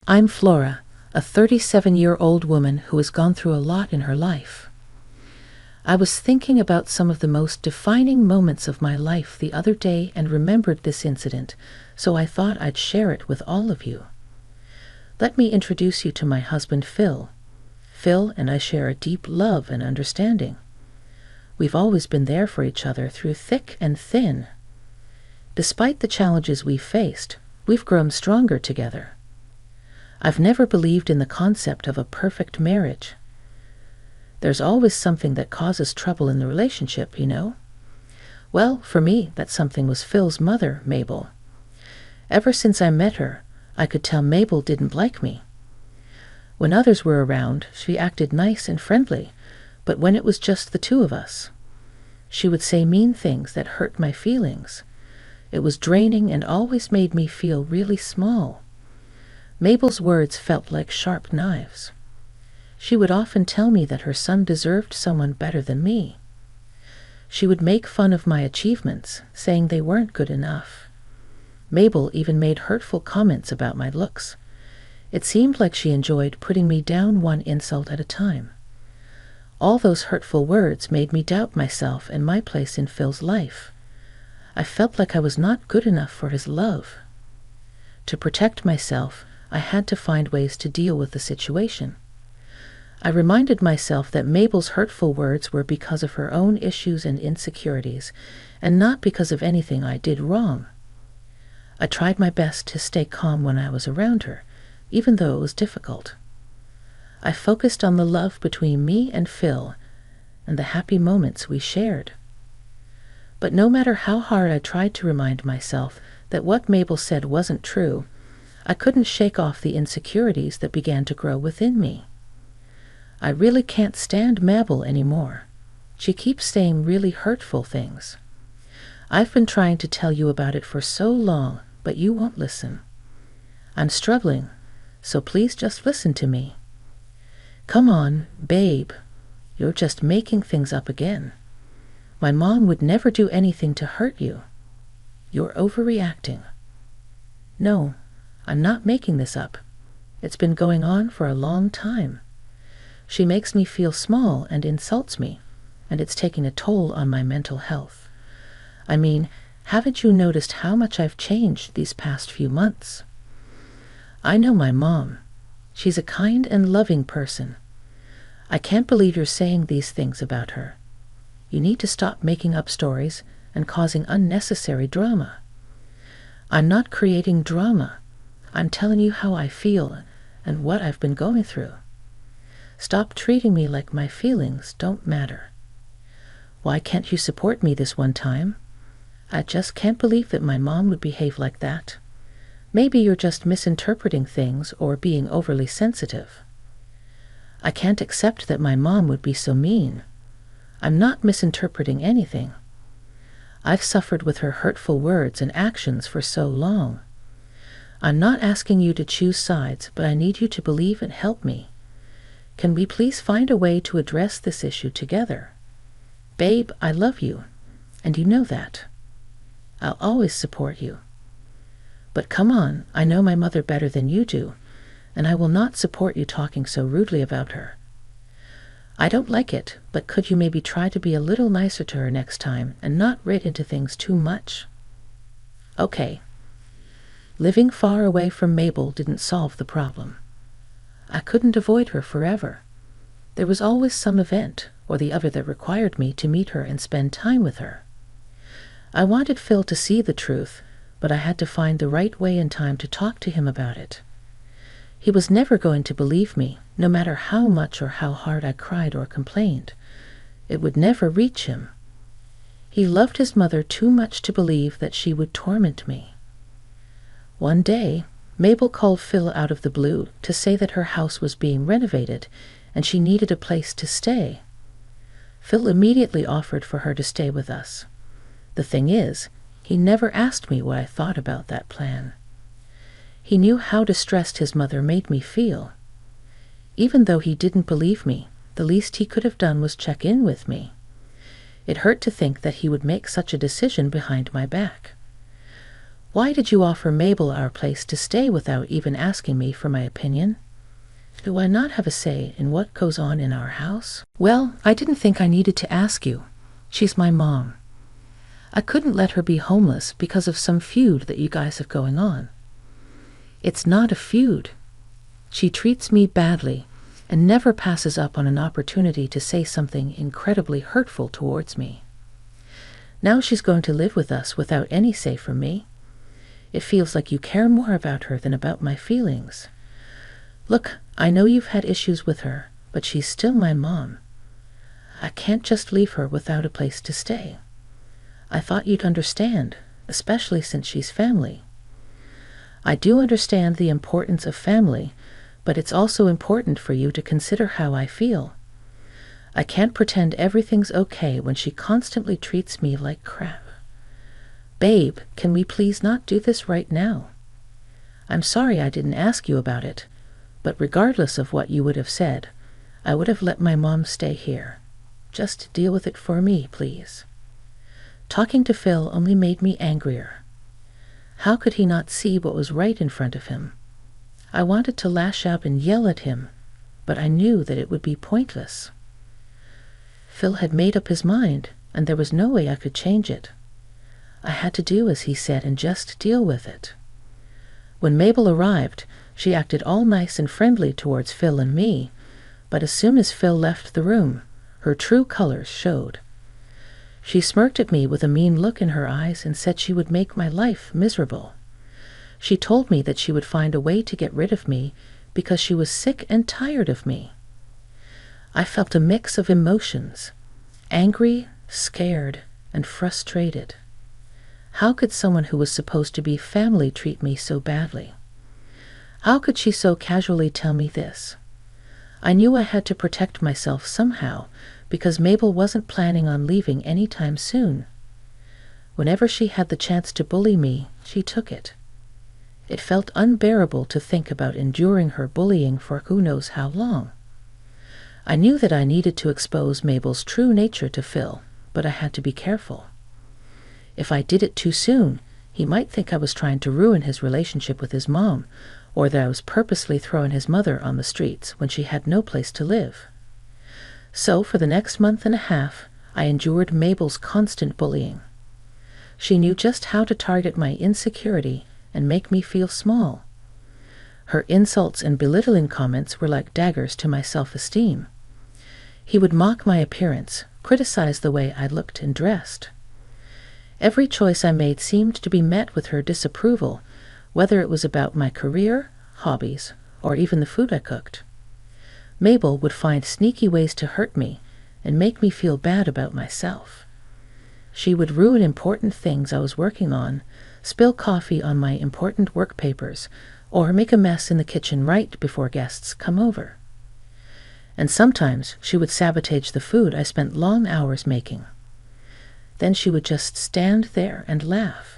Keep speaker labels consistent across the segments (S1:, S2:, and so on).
S1: I'm Flora, a 37-year-old woman who has gone through a lot in her life. I was thinking about some of the most defining moments of my life the other day and remembered this incident, so I thought I'd share it with all of you. Let me introduce you to my husband, Phil. Phil and I share a deep love and understanding. We've always been there for each other through thick and thin. Despite the challenges we've faced, we've grown stronger together. I've never believed in the concept of a perfect marriage. There's always something that causes trouble in the relationship, you know? Well, for me, that something was Phil's mother, Mabel. Ever since I met her, I could tell Mabel didn't like me. When others were around, she acted nice and friendly, but when it was just the two of us, she would say mean things that hurt my feelings. It was draining and always made me feel really small. Mabel's words felt like sharp knives. She would often tell me that her son deserved someone better than me. She would make fun of my achievements, saying they weren't good enough. Mabel even made hurtful comments about my looks. It seemed like she enjoyed putting me down one insult at a time. All those hurtful words made me doubt myself and my place in Phil's life. I felt like I was not good enough for his love. To protect myself, I had to find ways to deal with the situation. I reminded myself that Mabel's hurtful words were because of her own issues and insecurities, and not because of anything I did wrong. I tried my best to stay calm when I was around her, even though it was difficult. I focused on the love between me and Phil, and the happy moments we shared. But no matter how hard I tried to remind myself that what Mabel said wasn't true, I couldn't shake off the insecurities that began to grow within me. I really can't stand Mabel anymore. She keeps saying really hurtful things. I've been trying to tell you about it for so long, but you won't listen. I'm struggling, so please just listen to me. Come on, babe. You're just making things up again. My mom would never do anything to hurt you. You're overreacting. No, I'm not making this up. It's been going on for a long time. She makes me feel small and insults me, and it's taking a toll on my mental health. I mean, haven't you noticed how much I've changed these past few months? I know my mom. She's a kind and loving person. I can't believe you're saying these things about her. You need to stop making up stories and causing unnecessary drama. I'm not creating drama. I'm telling you how I feel and what I've been going through. Stop treating me like my feelings don't matter. Why can't you support me this one time? I just can't believe that my mom would behave like that. Maybe you're just misinterpreting things or being overly sensitive. I can't accept that my mom would be so mean. I'm not misinterpreting anything. I've suffered with her hurtful words and actions for so long. I'm not asking you to choose sides, but I need you to believe and help me. Can we please find a way to address this issue together? Babe, I love you, and you know that. I'll always support you. But come on, I know my mother better than you do, and I will not support you talking so rudely about her. I don't like it, but could you maybe try to be a little nicer to her next time and not read into things too much? Okay. Living far away from Mabel didn't solve the problem. I couldn't avoid her forever. There was always some event or the other that required me to meet her and spend time with her. I wanted Phil to see the truth, but I had to find the right way and time to talk to him about it. He was never going to believe me, no matter how much or how hard I cried or complained. It would never reach him. He loved his mother too much to believe that she would torment me. One day, Mabel called Phil out of the blue to say that her house was being renovated and she needed a place to stay. Phil immediately offered for her to stay with us. The thing is, he never asked me what I thought about that plan. He knew how distressed his mother made me feel. Even though he didn't believe me, the least he could have done was check in with me. It hurt to think that he would make such a decision behind my back. Why did you offer Mabel our place to stay without even asking me for my opinion? Do I not have a say in what goes on in our house? Well, I didn't think I needed to ask you. She's my mom. I couldn't let her be homeless because of some feud that you guys have going on. It's not a feud. She treats me badly and never passes up on an opportunity to say something incredibly hurtful towards me. Now she's going to live with us without any say from me. It feels like you care more about her than about my feelings. Look, I know you've had issues with her, but she's still my mom. I can't just leave her without a place to stay. I thought you'd understand, especially since she's family. I do understand the importance of family, but it's also important for you to consider how I feel. I can't pretend everything's okay when she constantly treats me like crap. Babe, can we please not do this right now? I'm sorry I didn't ask you about it, but regardless of what you would have said, I would have let my mom stay here. Just deal with it for me, please. Talking to Phil only made me angrier. How could he not see what was right in front of him? I wanted to lash out and yell at him, but I knew that it would be pointless. Phil had made up his mind, and there was no way I could change it. I had to do as he said and just deal with it. When Mabel arrived, she acted all nice and friendly towards Phil and me, but as soon as Phil left the room, her true colors showed. She smirked at me with a mean look in her eyes and said she would make my life miserable. She told me that she would find a way to get rid of me because she was sick and tired of me. I felt a mix of emotions, angry, scared, and frustrated. How could someone who was supposed to be family treat me so badly? How could she so casually tell me this? I knew I had to protect myself somehow because Mabel wasn't planning on leaving any time soon. Whenever she had the chance to bully me, she took it. It felt unbearable to think about enduring her bullying for who knows how long. I knew that I needed to expose Mabel's true nature to Phil, but I had to be careful. If I did it too soon, he might think I was trying to ruin his relationship with his mom, or that I was purposely throwing his mother on the streets when she had no place to live. So for the next month and a half, I endured Mabel's constant bullying. She knew just how to target my insecurity and make me feel small. Her insults and belittling comments were like daggers to my self-esteem. He would mock my appearance, criticize the way I looked and dressed. Every choice I made seemed to be met with her disapproval, whether it was about my career, hobbies, or even the food I cooked. Mabel would find sneaky ways to hurt me and make me feel bad about myself. She would ruin important things I was working on, spill coffee on my important work papers, or make a mess in the kitchen right before guests come over. And sometimes she would sabotage the food I spent long hours making. Then she would just stand there and laugh.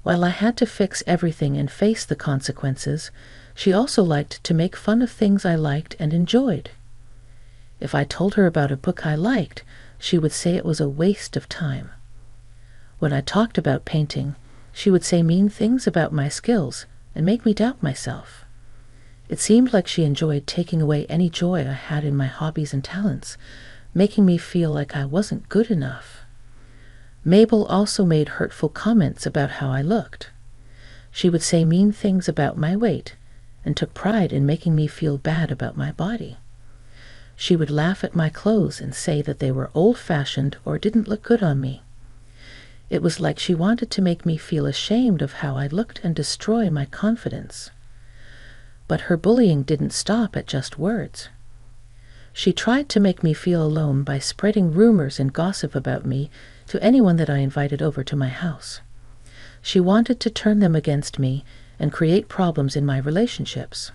S1: While I had to fix everything and face the consequences, she also liked to make fun of things I liked and enjoyed. If I told her about a book I liked, she would say it was a waste of time. When I talked about painting, she would say mean things about my skills and make me doubt myself. It seemed like she enjoyed taking away any joy I had in my hobbies and talents, making me feel like I wasn't good enough. Mabel also made hurtful comments about how I looked. She would say mean things about my weight and took pride in making me feel bad about my body. She would laugh at my clothes and say that they were old-fashioned or didn't look good on me. It was like she wanted to make me feel ashamed of how I looked and destroy my confidence. But her bullying didn't stop at just words. She tried to make me feel alone by spreading rumors and gossip about me to anyone that I invited over to my house. She wanted to turn them against me and create problems in my relationships.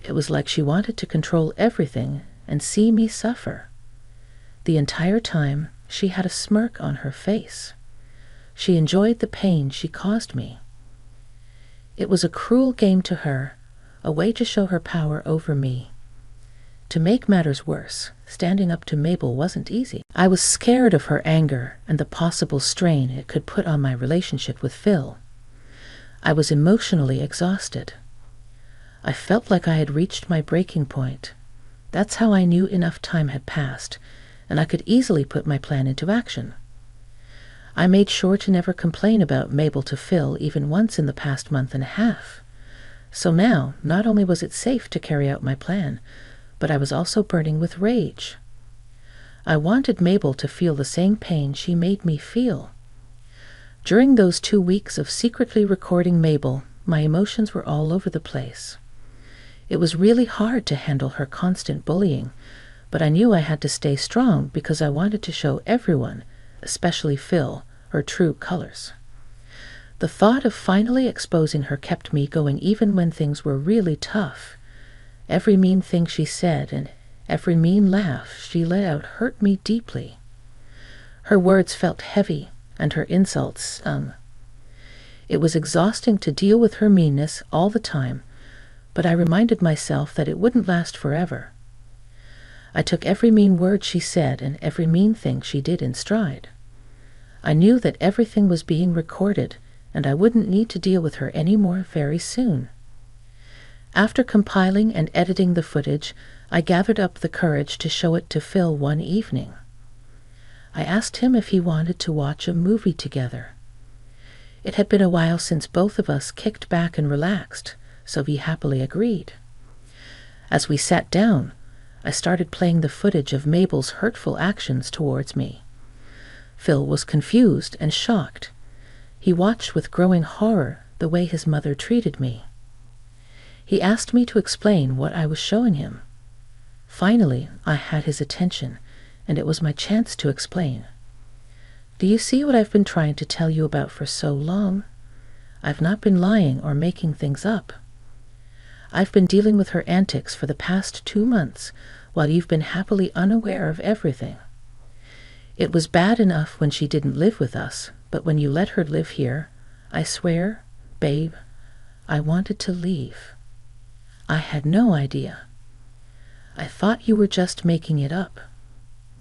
S1: It was like she wanted to control everything and see me suffer. The entire time, she had a smirk on her face. She enjoyed the pain she caused me. It was a cruel game to her, a way to show her power over me. To make matters worse, standing up to Mabel wasn't easy. I was scared of her anger and the possible strain it could put on my relationship with Phil. I was emotionally exhausted. I felt like I had reached my breaking point. That's how I knew enough time had passed, and I could easily put my plan into action. I made sure to never complain about Mabel to Phil even once in the past month and a half. So now, not only was it safe to carry out my plan, but I was also burning with rage. I wanted Mabel to feel the same pain she made me feel. During those 2 weeks of secretly recording Mabel, my emotions were all over the place. It was really hard to handle her constant bullying, but I knew I had to stay strong because I wanted to show everyone, especially Phil, her true colors. The thought of finally exposing her kept me going even when things were really tough. Every mean thing she said and every mean laugh she let out hurt me deeply. Her words felt heavy, and her insults stung. It was exhausting to deal with her meanness all the time, but I reminded myself that it wouldn't last forever. I took every mean word she said and every mean thing she did in stride. I knew that everything was being recorded, and I wouldn't need to deal with her anymore very soon. After compiling and editing the footage, I gathered up the courage to show it to Phil one evening. I asked him if he wanted to watch a movie together. It had been a while since both of us kicked back and relaxed, so he happily agreed. As we sat down, I started playing the footage of Mabel's hurtful actions towards me. Phil was confused and shocked. He watched with growing horror the way his mother treated me. He asked me to explain what I was showing him. Finally, I had his attention, and it was my chance to explain. Do you see what I've been trying to tell you about for so long? I've not been lying or making things up. I've been dealing with her antics for the past 2 months, while you've been happily unaware of everything. It was bad enough when she didn't live with us, but when you let her live here, I swear, babe, I wanted to leave. I had no idea. I thought you were just making it up.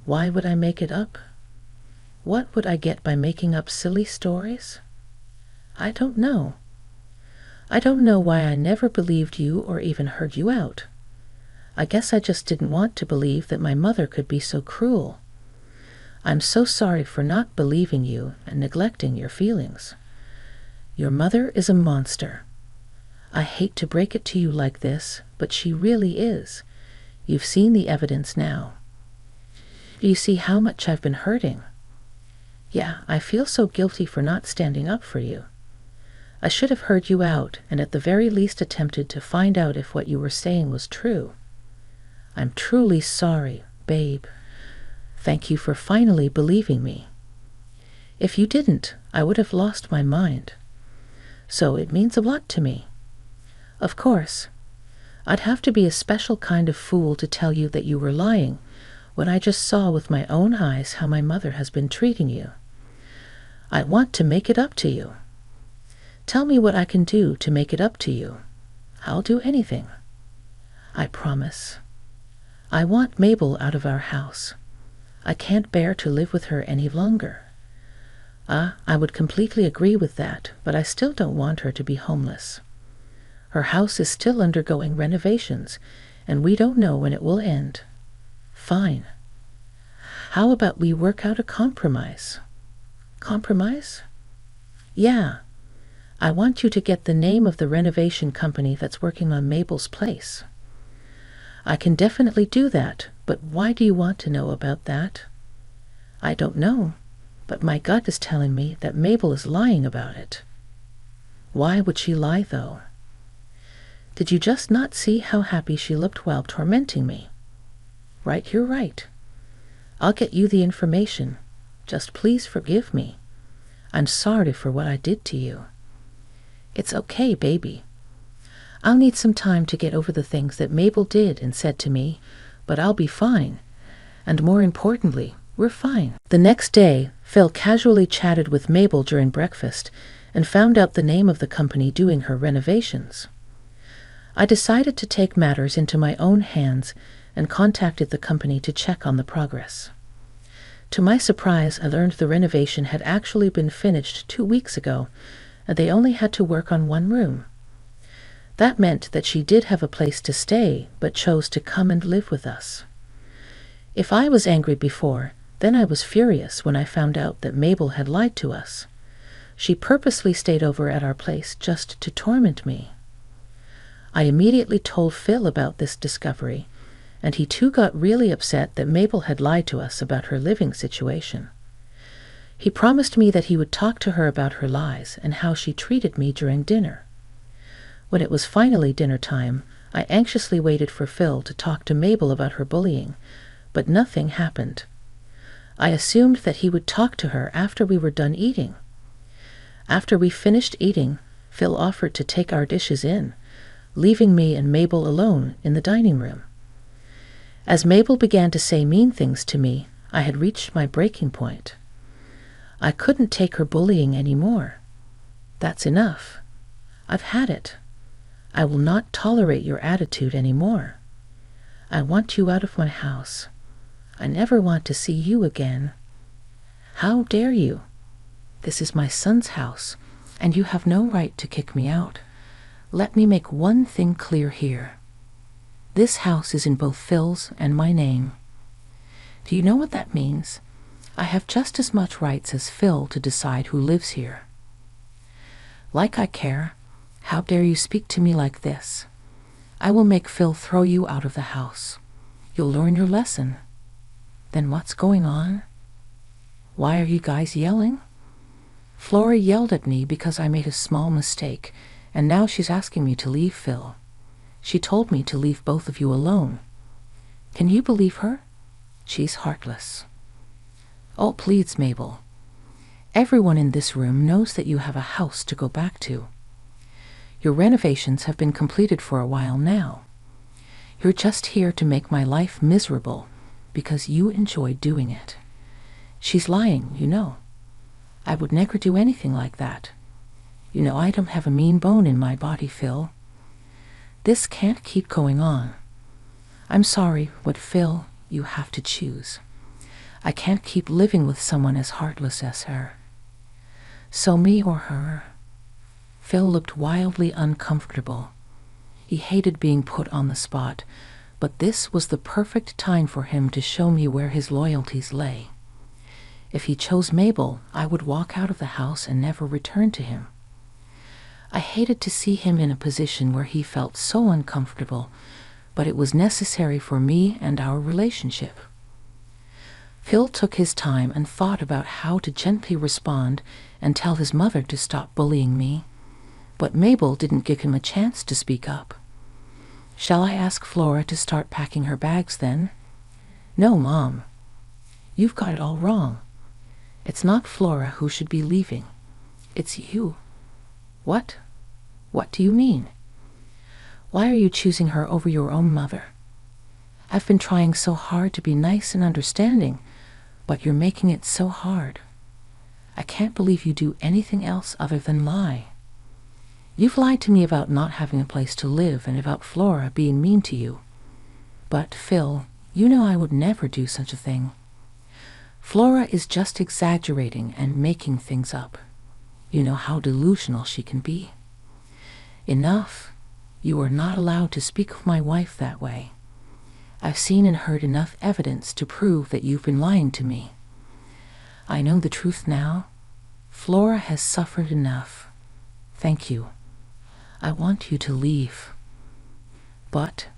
S1: Why would I make it up? What would I get by making up silly stories? I don't know. I don't know why I never believed you or even heard you out. I guess I just didn't want to believe that my mother could be so cruel. I'm so sorry for not believing you and neglecting your feelings. Your mother is a monster. I hate to break it to you like this, but she really is. You've seen the evidence now. Do you see how much I've been hurting? Yeah, I feel so guilty for not standing up for you. I should have heard you out and at the very least attempted to find out if what you were saying was true. I'm truly sorry, babe. Thank you for finally believing me. If you didn't, I would have lost my mind. So it means a lot to me. Of course, I'd have to be a special kind of fool to tell you that you were lying when I just saw with my own eyes how my mother has been treating you. I want to make it up to you. Tell me what I can do to make it up to you. I'll do anything. I promise. I want Mabel out of our house. I can't bear to live with her any longer. I would completely agree with that, but I still don't want her to be homeless. Her house is still undergoing renovations, and we don't know when it will end. Fine. How about we work out a compromise? Compromise? Yeah. I want you to get the name of the renovation company that's working on Mabel's place. I can definitely do that, but why do you want to know about that? I don't know, but my gut is telling me that Mabel is lying about it. Why would she lie, though? Did you just not see how happy she looked while tormenting me? Right, you're right. I'll get you the information. Just please forgive me. I'm sorry for what I did to you. It's okay, baby. I'll need some time to get over the things that Mabel did and said to me, but I'll be fine. And more importantly, we're fine. The next day, Phil casually chatted with Mabel during breakfast and found out the name of the company doing her renovations. I decided to take matters into my own hands and contacted the company to check on the progress. To my surprise, I learned the renovation had actually been finished 2 weeks ago, and they only had to work on one room. That meant that she did have a place to stay, but chose to come and live with us. If I was angry before, then I was furious when I found out that Mabel had lied to us. She purposely stayed over at our place just to torment me. I immediately told Phil about this discovery, and he too got really upset that Mabel had lied to us about her living situation. He promised me that he would talk to her about her lies and how she treated me during dinner. When it was finally dinner time, I anxiously waited for Phil to talk to Mabel about her bullying, but nothing happened. I assumed that he would talk to her after we were done eating. After we finished eating, Phil offered to take our dishes in, leaving me and Mabel alone in the dining room. As Mabel began to say mean things to me, I had reached my breaking point. I couldn't take her bullying anymore. That's enough. I've had it. I will not tolerate your attitude anymore. I want you out of my house. I never want to see you again. How dare you? This is my son's house, and you have no right to kick me out. Let me make one thing clear here. This house is in both Phil's and my name. Do you know what that means? I have just as much rights as Phil to decide who lives here. Like I care. How dare you speak to me like this? I will make Phil throw you out of the house. You'll learn your lesson. Then what's going on? Why are you guys yelling? Flora yelled at me because I made a small mistake, and now she's asking me to leave Phil. She told me to leave both of you alone. Can you believe her? She's heartless. Oh, please, Mabel. Everyone in this room knows that you have a house to go back to. Your renovations have been completed for a while now. You're just here to make my life miserable because you enjoy doing it. She's lying, you know. I would never do anything like that. You know I don't have a mean bone in my body, Phil. This can't keep going on. I'm sorry, but Phil, you have to choose. I can't keep living with someone as heartless as her. So me or her? Phil looked wildly uncomfortable. He hated being put on the spot, but this was the perfect time for him to show me where his loyalties lay. If he chose Mabel, I would walk out of the house and never return to him. I hated to see him in a position where he felt so uncomfortable, but it was necessary for me and our relationship. Phil took his time and thought about how to gently respond and tell his mother to stop bullying me, but Mabel didn't give him a chance to speak up. Shall I ask Flora to start packing her bags then? No, Mom. You've got it all wrong. It's not Flora who should be leaving. It's you. What? What do you mean? Why are you choosing her over your own mother? I've been trying so hard to be nice and understanding, but you're making it so hard. I can't believe you do anything else other than lie. You've lied to me about not having a place to live and about Flora being mean to you. But, Phil, you know I would never do such a thing. Flora is just exaggerating and making things up. You know how delusional she can be. Enough. You are not allowed to speak of my wife that way. I've seen and heard enough evidence to prove that you've been lying to me. I know the truth now. Flora has suffered enough. Thank you. I want you to leave. But,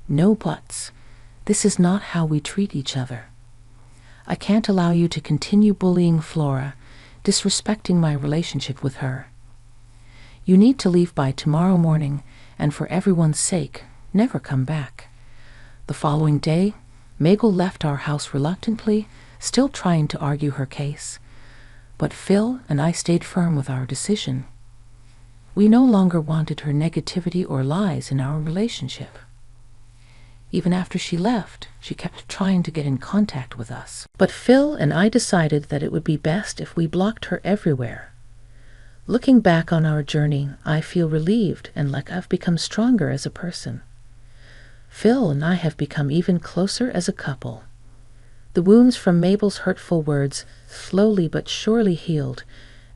S1: no buts. This is not how we treat each other. I can't allow you to continue bullying Flora, disrespecting my relationship with her. You need to leave by tomorrow morning, and for everyone's sake, never come back. The following day, Mabel left our house reluctantly, still trying to argue her case. But Phil and I stayed firm with our decision. We no longer wanted her negativity or lies in our relationship. Even after she left, she kept trying to get in contact with us. But Phil and I decided that it would be best if we blocked her everywhere. Looking back on our journey, I feel relieved and like I've become stronger as a person. Phil and I have become even closer as a couple. The wounds from Mabel's hurtful words slowly but surely healed,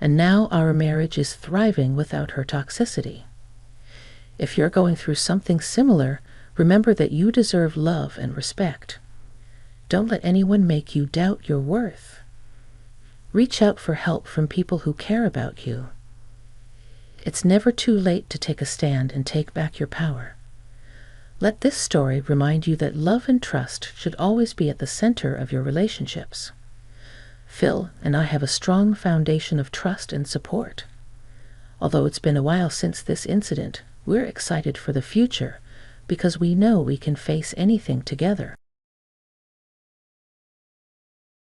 S1: and now our marriage is thriving without her toxicity. If you're going through something similar, remember that you deserve love and respect. Don't let anyone make you doubt your worth. Reach out for help from people who care about you. It's never too late to take a stand and take back your power. Let this story remind you that love and trust should always be at the center of your relationships. Phil and I have a strong foundation of trust and support. Although it's been a while since this incident, we're excited for the future because we know we can face anything together.